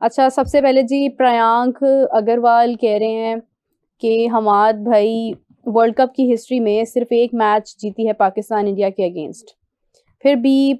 अच्छा, सबसे पहले जी प्रियांक अग्रवाल कह रहे हैं कि हमाद भाई वर्ल्ड कप की हिस्ट्री में सिर्फ एक मैच जीती है पाकिस्तान इंडिया के अगेंस्ट। फिर भी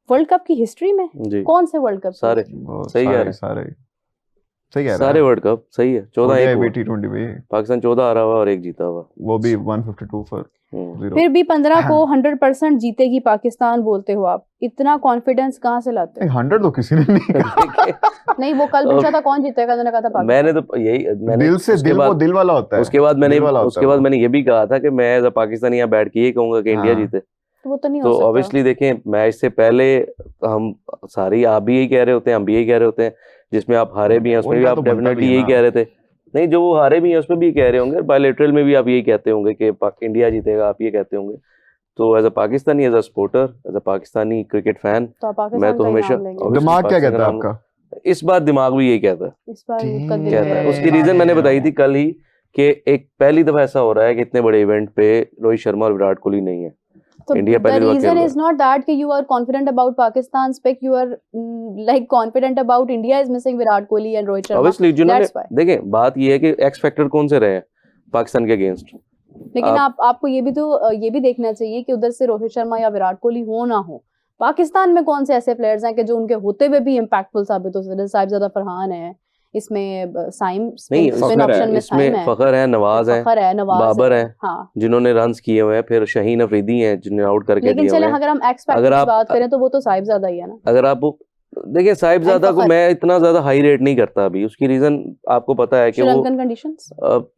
वर्ल्ड कप की हिस्ट्री में जी कौन से वर्ल्ड कप सारे सही कह रहे हैं, सही कह रहा सारे है। वर्ल्ड कप सही है। हो 14 गया एक हुआ, T20 भी, पाकिस्तान 14 हारा हुआ और एक जीता हुआ। वो भी 152 फॉर हम्म। 0। फिर भी 15 को 100% जीतेगी पाकिस्तान बोलते हो आप, इतना कॉन्फिडेंस कहाँ से लाते हो? 100 तो किसी ने नहीं कहा। देखिए, नहीं, वो कल पूछा था कौन जीतेगा, मैंने कहा था पाकिस्तान। मैंने तो यही मैंने दिल से, उसके दिल वो बाद दिल वाला होता है, उसके बाद दिल वाला होता है वो। मैंने ये भी कहा था कि मैं एज अ पाकिस्तानी यहाँ बैठ के ये कहूंगा कि इंडिया हाँ। जीते। तो वो तो नहीं हो तो सकता। ऑब्वियसली देखें, मैच से पहले हम सारी आप भी यही कह रहे होते हैं, हम भी यही कह रहे होते हैं, जिसमें आप हारे भी हैं उसमें भी उनका आप तो बनता डेफिनेटली भी है यही ना। कह रहे थे। नहीं, जो वो हारे भी हैं उसमें भी कह रहे होंगे, बायलैटरल में भी आप यही कहते होंगे कि इंडिया जीतेगा, आप ये कहते होंगे। तो as a Pakistani, as a supporter, as a Pakistani cricket fan, तो आप मैं पाकिस्तान तो का ही हमेशा नाम लेंगे। obviously दिमाग क्या पाकिस्तान कहता का है नाम आपका? इस बार दिमाग भी यही कहता है। इस बार उसका दिल कहता है, है। उसकी रीजन मैंने बताई थी कल ही कि एक पहली दफा ऐसा हो रहा है कि इतने बड़े इवेंट पे रोहित शर्मा और विराट कोहली नहीं है। तो इंडिया the पहली दफा खेल reason रहा is not that कि you are confident about Pakistan's pick, you are like confident about India is missing Virat Kohli and Rohit Sharma. Obviously जिन्होंने That's why. देखें, बात ये है कि एक्स फैक्टर कौन से रहे हैं पाकिस्तान के अगेंस्ट। लेकिन आपको ये भी तो ये भी देखना चाहिए कि उधर से रोहित शर्मा या विराट कोहली हो ना हो, पाकिस्तान में कौन से ऐसे प्लेयर्स हैं कि जो उनके होते हुए भी इम्पैक्टफुल साबित हो सकते हैं। साहिबजादा फरहान है इसमें, साइम नहीं, स्पिन ऑप्शन में साइम इसमें है, फखर है, नवाज है, फखर है, नवाज बाबर है, हाँ। जिन्होंने रन्स किए हुए हैं, फिर शहीन अफरीदी हैं जिन्हें आउट करके लेकिन दिए हुए चले हैं। अगर हम एक्स अगर फैक्टर की आप बात करें तो वो तो साहिबजादा ही है ना। अगर आप देखिए, साहिबजादा को फखर। मैं इतना ज्यादा हाई रेट नहीं करता अभी। उसकी रीजन आपको पता है कि वो श्रीलंकन कंडीशंस,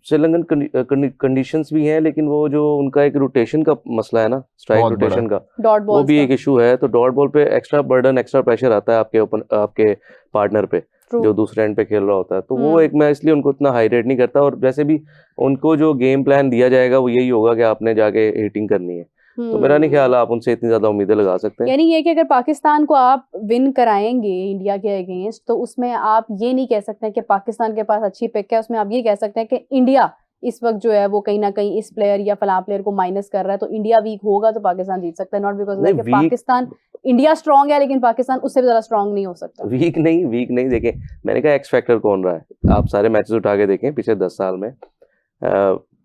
श्रीलंकन कंडीशंस भी हैं, लेकिन वो जो उनका एक रोटेशन का मसला है ना, स्ट्राइक बहुत बड़ा रोटेशन का, डॉट वो बॉल्स भी का। एक इशू है। तो डॉट बॉल पे एक्स्ट्रा बर्डन, एक्स्ट्रा प्रेशर आता है आपके पार्टनर पे, True. जो दूसरे एंड पे खेल रहा होता है। तो वो हम्म। एक, मैं इसलिए उनको इतना हाई रेट नहीं करता। और वैसे भी उनको जो गेम प्लान दिया जाएगा वो यही होगा कि आपने जाके हिटिंग करनी है। तो मेरा नहीं ख्याल आप उनसे इतनी ज्यादा उम्मीदें लगा सकते हैं। यानी ये कि अगर पाकिस्तान को आप विन कराएंगे इंडिया के अगेंस्ट, तो उसमें आप ये नहीं कह सकते कि पाकिस्तान के पास अच्छी पिक है, उसमें आप ये कह सकते हैं कि इंडिया इस वक्त जो है वो कहीं ना कहीं इस प्लेयर या फलां प्लेयर को माइनस कर रहा है, तो इंडिया वीक होगा तो पाकिस्तान जीत सकता है। नॉट बिकॉज नहीं, कि पाकिस्तान, इंडिया स्ट्रांग है लेकिन पाकिस्तान उससे भी ज्यादा स्ट्रांग नहीं हो सकता। वीक नहीं देखें, मैंने कहा एक्स फैक्टर कौन रहा है। आप सारे मैचेस उठा के देखें पिछले 10 साल में,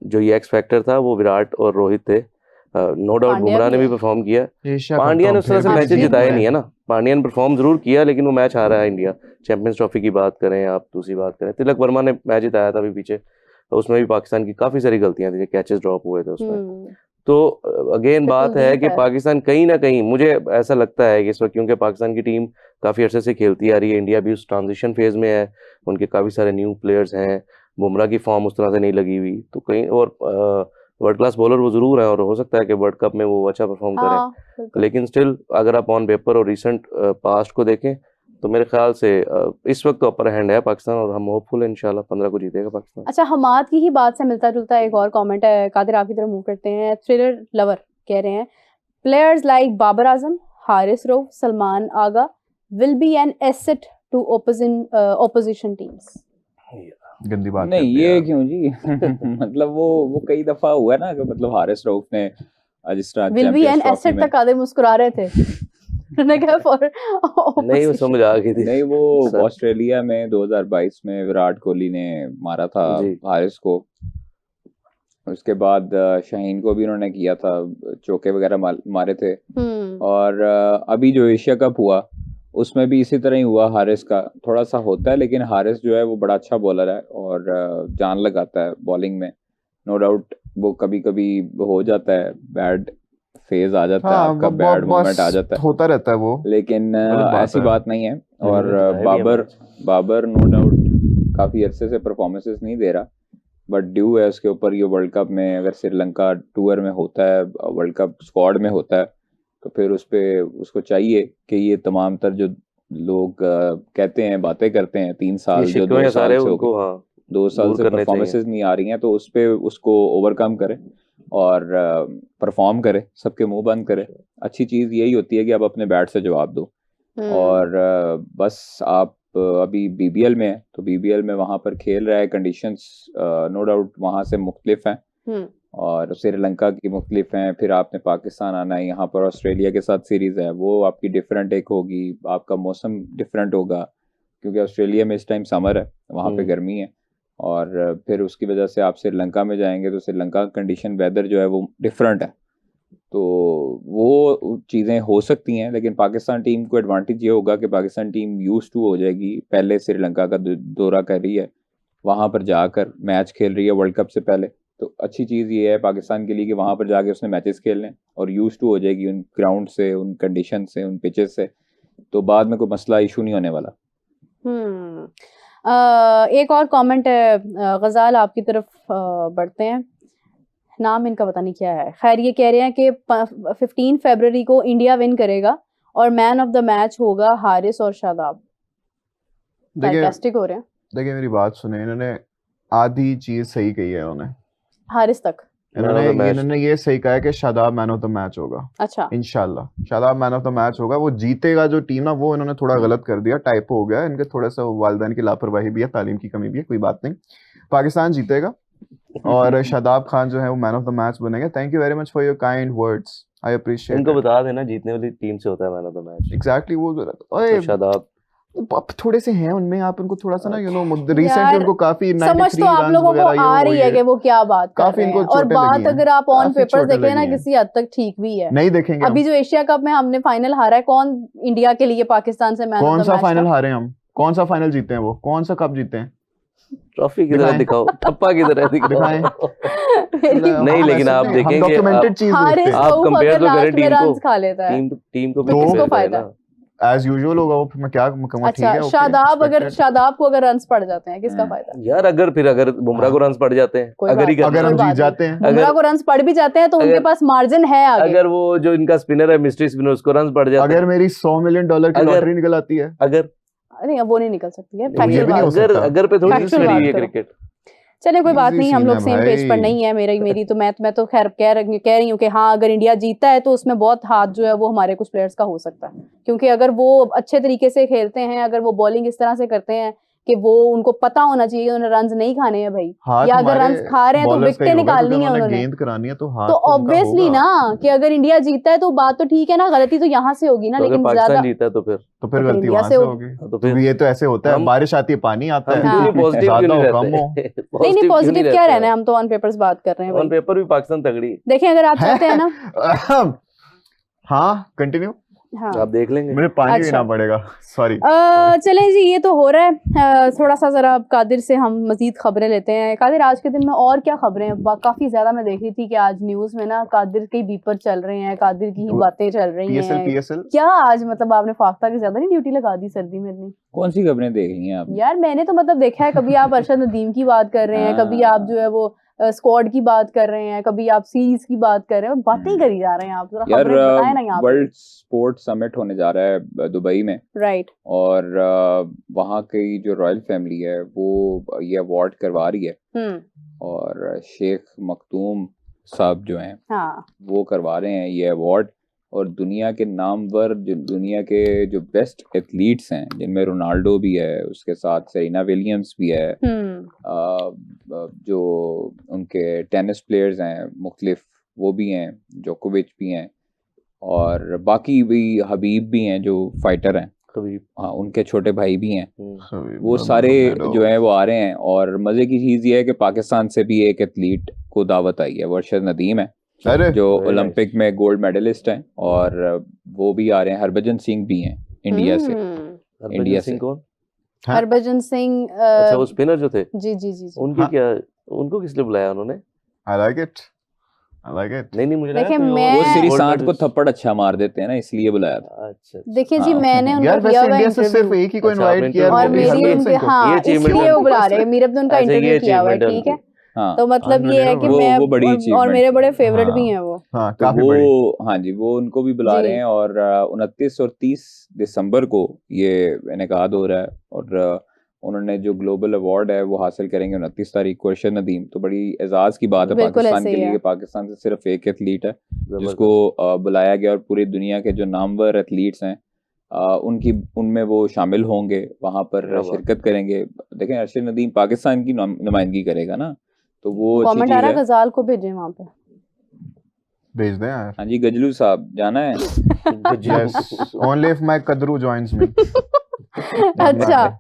जो ये एक्स फैक्टर था वो विराट और रोहित थे। नो डाउट पांड्या बुमराह भी ने भी है। परफॉर्म किया, एशिया कप पांड्या तो ने उस तरह से फिर भी मैचेस नहीं जिताए हुआ नहीं है ना। पांड्या ने परफॉर्म जरूर किया, लेकिन वो मैच हारा है इंडिया। चैंपियंस ट्रॉफी की बात करें, आप दूसरी बात करें, तिलक वर्मा ने मैच जिताया था अभी पीछे, तो उसमें भी पाकिस्तान की काफी सारी गलतियां थी, कैचेस ड्रॉप हुए थे उसमें। तो अगेन बात है कि पाकिस्तान कहीं ना कहीं, मुझे ऐसा लगता है कि इस वक्त, क्योंकि पाकिस्तान की टीम काफी अर्से से खेलती आ रही है, इंडिया भी उस ट्रांजिशन फेज में है, उनके काफी सारे न्यू प्लेयर्स हैं, बुमराह की फॉर्म उस तरह से नहीं लगी हुई, तो कहीं और वर्ल्ड क्लास बॉलर वो जरूर है, और हो सकता है कि वर्ल्ड कप में वो अच्छा परफॉर्म करें। लेकिन स्टिल अगर आप ऑन पेपर और रिसेंट पास्ट को देखें तो मेरे ख्याल से इस वक्त तो अपर हैंड है पाकिस्तान, और हम होपफुल हैं इंशाल्लाह 15 को जीतेगा पाकिस्तान। अच्छा, हमाद की ही बात से मिलता जुलता एक और कमेंट है, कादिर आप की तरफ मूव करते हैं। थ्रिलर लवर कह रहे हैं, players like Babar Azam, Haris Rauf, Salman Agha will be an asset to opposition teams. गंदी बात नहीं, करते ये हैं क्यों जी? मतलब वो कई दफा हुआ ना कि मतलब हारिस रऊफ ने जिस तरह विल बी एन एसेट तक कादिर मुस्कुरा रहे थे। उन्होंने कहा फॉर नहीं, वो समझ आ गई थी। नहीं, वो ऑस्ट्रेलिया में 2022 में विराट कोहली ने मारा था हारिस को, उसके बाद शाहीन को भी उन्होंने किया था, चौके वगैरह मारे थे। और अभी जो एशिया कप हुआ उसमें भी इसी तरह ही हुआ। हारिस का थोड़ा सा होता है, लेकिन हारिस जो है वो बड़ा अच्छा बॉलर है और जान लगाता है बॉलिंग में। नो डाउट वो कभी कभी हो जाता है, बैड फेज आ जाता है, आपका बैड मोमेंट आ जाता है, होता रहता है वो, लेकिन ऐसी बात नहीं है। और बाबर नो डाउट काफी अच्छे से परफॉर्मेंसेस नहीं दे रहा, बट ड्यू है उसके ऊपर। ये वर्ल्ड कप में अगर श्रीलंका टूर में होता है, वर्ल्ड कप स्क्वाड में होता है, तो फिर उसको चाहिए कि ये तमाम तर जो लोग कहते हैं, बातें करते हैं 3 साल जो 2 साल से हो गए, 2 साल से परफॉर्मेंसेस नहीं आ रही हैं, तो उस पे उसको ओवरकम करे और परफॉर्म करे, सबके मुंह बंद करे। अच्छी चीज़ यही होती है कि आप अपने बैट से जवाब दो। और बस आप अभी बीबीएल में है, तो बीबीएल में वहाँ पर खेल रहा है, कंडीशंस नो डाउट वहाँ से मुख्तलिफ हैं और श्रीलंका की मुख्तलिफ हैं। फिर आपने पाकिस्तान आना है, यहाँ पर ऑस्ट्रेलिया के साथ सीरीज है, वो आपकी डिफरेंट एक होगी, आपका मौसम डिफरेंट होगा, क्योंकि ऑस्ट्रेलिया में इस टाइम समर है, वहाँ पे हम्म। गर्मी है, और फिर उसकी वजह से आप श्रीलंका में जाएंगे तो श्रीलंका कंडीशन वेदर जो है वो डिफरेंट है, तो वो चीज़ें हो सकती हैं। लेकिन पाकिस्तान टीम को एडवांटेज ये होगा कि पाकिस्तान टीम यूज टू हो जाएगी, पहले श्रीलंका का दौरा कर रही है, वहाँ पर जाकर मैच खेल रही है वर्ल्ड कप से पहले, तो अच्छी चीज़ ये है पाकिस्तान के लिए कि वहाँ पर जाके उसने मैचेस खेलने और यूज टू हो जाएगी उन ग्राउंड से, उन कंडीशन से, उन पिचेस से, तो बाद में कोई मसला इशू नहीं होने वाला। एक और कमेंट है, गजाल आपकी तरफ बढ़ते हैं, नाम इनका पता नहीं क्या है, खैर ये कह रहे हैं कि 15 फरवरी को इंडिया विन करेगा और मैन ऑफ द मैच होगा हारिस और शादाब। सार्कास्टिक हो रहे हैं। देखिए मेरी बात सुने, इन्होंने आधी चीज सही कही है उन्होंने, हारिस तक। इन्होंने ये सही कहा है कि Shadab man of the match होगा। अच्छा, इंशाल्लाह Shadab man of the match होगा, वो जीतेगा जो टीम ना, वो इन्होंने थोड़ा गलत कर दिया, टाइपो हो गया इनके, थोड़ा सा वालिदैन की लापरवाही भी है, तालीम की कमी भी है, कोई बात नहीं, पाकिस्तान जीतेगा और शादाब खान जो है वो मैन ऑफ द मैच बनेगा। Thank you very much for your kind words, I appreciate. उनको बता देना जीतने वाली टीम से होता है man of the match. Exactly वो तो शादाब अब थोड़े से हैं उनमें, आप उनको थोड़ा सा ना रिसेंटली यार, उनको काफी समझ तो आप लोगों को आ रही है कि वो क्या बात कर काफी रहे हैं, इनको और चोटें बात लगी हैं, अगर आप ऑन काफी पेपर्स चोटें देखें ना लगी हैं। किसी हद तक ठीक भी है। नहीं देखेंगे अभी जो एशिया कप में हमने फाइनल हारा है, कौन इंडिया के लिए पाकिस्तान से मैन ऑफ कौन द सा मैच फाइनल हारे हम, कौन सा फाइनल जीते हैं, वो कौन सा कप जीते हैं, ट्रॉफी की तरह दिखाओ, ठप्पा की तरह दिखाएं। नहीं, लेकिन आप देखेंगे डॉक्यूमेंटेड चीज हारिस आप रऊफ compare अगर तो करें लास्ट में टीम को, रन्स खा लेता है टीम को तो भी किसको compare फायदा करें ना। एज यूजुअल होगा वो, मैं क्या कहूं, अच्छा, शादाब अगर शादाब को अगर रन्स पड़ जाते हैं किसका फायदा? यार अगर बुमराह को रन पड़ जाते हैं, कोई अगर ही बात करना अगर हम कोई जीत बात जाते हैं, बुमराह को रन्स पड़ भी जाते हैं तो उनके अगर- पास मार्जिन है आगे। अगर वो जो इनका स्पिनर है मिस्ट्री स्पिनर, उसको रन पड़ जाते अगर हैं, मेरी $100 मिलियन की अगर- लॉटरी निकल आती है, अगर नहीं अब वो नहीं निकल सकती है, ये फैक्चुअल भी नहीं बात। हो सकता। अगर पे थोड़ी सी Factual लड़ी हुई है बात करो। क्रिकेट। चलिए कोई बात Easy नहीं, हम scene लोग है सेम पेज पर भाई। नहीं है, मेरी तो मैं तो खैर कह रही हूँ कि हाँ अगर इंडिया जीतता है तो उसमें बहुत हाथ जो है वो हमारे कुछ प्लेयर्स का हो सकता है, क्योंकि अगर वो अच्छे तरीके से खेलते हैं, अगर वो बॉलिंग इस तरह से करते हैं कि वो उनको पता होना चाहिए उन्हें रन्स नहीं खाने हैं भाई, हाथ या अगर हमारे रन्स खा रहे हैं तो bowlers का ही विकेटें होगा, निकालनी क्योंकि है उन्होंने उन्होंने, गेंद करानी है तो हाथ तो उनका ऑब्वियसली होगा। ना कि अगर इंडिया जीतता है तो बात तो ठीक है ना, गलती तो यहाँ से होगी ना, तो अगर लेकिन पाकिस्तान ज्यादा जीता है तो फिर तो फिर तो गलती इंडिया वहां से से होगी। होगी। तो तो फिर ये तो ऐसे होता है, हम- बारिश आती है पानी आता हम है, क्यों नहीं पॉजिटिव ज्यादा क्यों हो नहीं कम हो। रहते? नहीं नहीं पॉजिटिव क्या रहना है, हम तो ऑन पेपर्स बात कर रहे हैं ऑन भाई। पेपर भी पाकिस्तान तगड़ी है। देखें अगर आप चाहते हैं ना, हाँ कंटिन्यू, हाँ आप देख लेंगे। मुझे पानी अच्छा। पीना पड़ेगा, सॉरी। चलें जी, ये तो हो रहा है, थोड़ा सा जरा कादिर से हम मजीद खबरें लेते हैं। कादिर आज के दिन में और क्या खबरें हैं? काफी ज्यादा मैं देख रही थी कि आज न्यूज में ना कादिर के बीपर चल रहे हैं, कादिर की ही बातें चल रही हैं। पीएसएल क्या आज मतलब आपने फाख्ता की ज्यादा नहीं ड्यूटी लगा दी सर्दी में इतनी? कौन सी खबरें देख ली हैं आपने? यार मैंने तो मतलब देखा है, कभी आप अरशद नदीम की बात कर रहे हैं, कभी आप जो है वो स्क्वाड की बात कर रहे हैं, कभी आप सीरीज की बात कर रहे हैं, बातें ही करी जा रहे हैं आप। जरा यार खबरें बताएं ना यहाँ पे। वर्ल्ड स्पोर्ट समिट होने जा रहा है दुबई में, राइट, और वहाँ की जो रॉयल फैमिली है वो ये अवार्ड करवा रही है, और शेख मखदूम साहब जो हैं हाँ वो करवा रहे हैं ये अवार्ड, और दुनिया के नामवर जो दुनिया के जो बेस्ट एथलीट्स हैं, जिनमें रोनाल्डो भी है, उसके साथ सेरेना विलियम्स भी है, जो उनके टेनिस प्लेयर्स हैं मुख्तलिफ वो भी हैं, जोकोविच भी हैं, और बाकी भी हबीब भी हैं जो फाइटर हैं, कभी हाँ उनके छोटे भाई भी हैं, हम्म, वो सारे जो है वो आ रहे हैं। और मज़े की चीज़ ये है कि पाकिस्तान से भी एक एथलीट को दावत आई है, वो अरशद नदीम है अरे जो very ओलंपिक में गोल्ड मेडलिस्ट हैं, और वो भी आ रहे हैं। हरभजन सिंह भी हैं इंडिया से। हरभजन इंडिया सिंह से। कौन? हाँ? हरभजन सिंह अच्छा वो स्पिनर जो थे, जी जी जी जी। उनकी हाँ। क्या, उनको किस लिए बुलाया उन्होंने? I like it, I like it. नहीं मुझे देखिए, लगा कोई मैं- वो और श्री gold सांत को medalist। थप्पड़ अच्छा मार देते हैं ना, इसलिए बुलाया था। अच्छा देखिए जी, हाँ। मैंने उनका यार किया वैसे हुआ इंडिया से सिर्फ इंटरव्यू, एक ही को अच्छा, आपने इनवाइट किया interview और हरभजन मेरी सिंह उनके को। हाँ ये achievement इसलिए वो है। बुला रहे हैं, मीरा ने उनका अच्छा, ये इंटरव्यू किया हुआ है, achievement है ठीक है। हाँ तो मतलब ये है कि वो मैं बड़ी और achievement मेरे बड़े थी। फेवरेट हाँ। भी हैं वो। हाँ तो काफी बड़ी। वो हाँ जी, वो उनको भी बुला जी। रहे हैं, और 29 और 30 दिसंबर को ये इनेकाद हो रहा है, और उन्होंने जो ग्लोबल अवार्ड है वो हासिल करेंगे 29 तारीख को अरशद नदीम। तो बड़ी एजाज की बात है बिल्कुल पाकिस्तान ऐसे के ही लिए है। कि पाकिस्तान से सिर्फ एक एथलीट है जबरदस्त। जिसको बुलाया गया, और पूरी दुनिया के जो नामवर एथलीट्स हैं उनमें वो शामिल होंगे, वहाँ पर क्या बात। शिरकत करेंगे। देखें अरशद नदीम पाकिस्तान की नुमाइंदगी करेगा ना, तो वो अच्छी कमेंट आ चीज़ रहा है, है। गजाल को भेजें वहाँ पे। भेज दें यार। हाँ जी, गजलू साहब जाना है। Yes, only if my Kadru joins me. अच्छा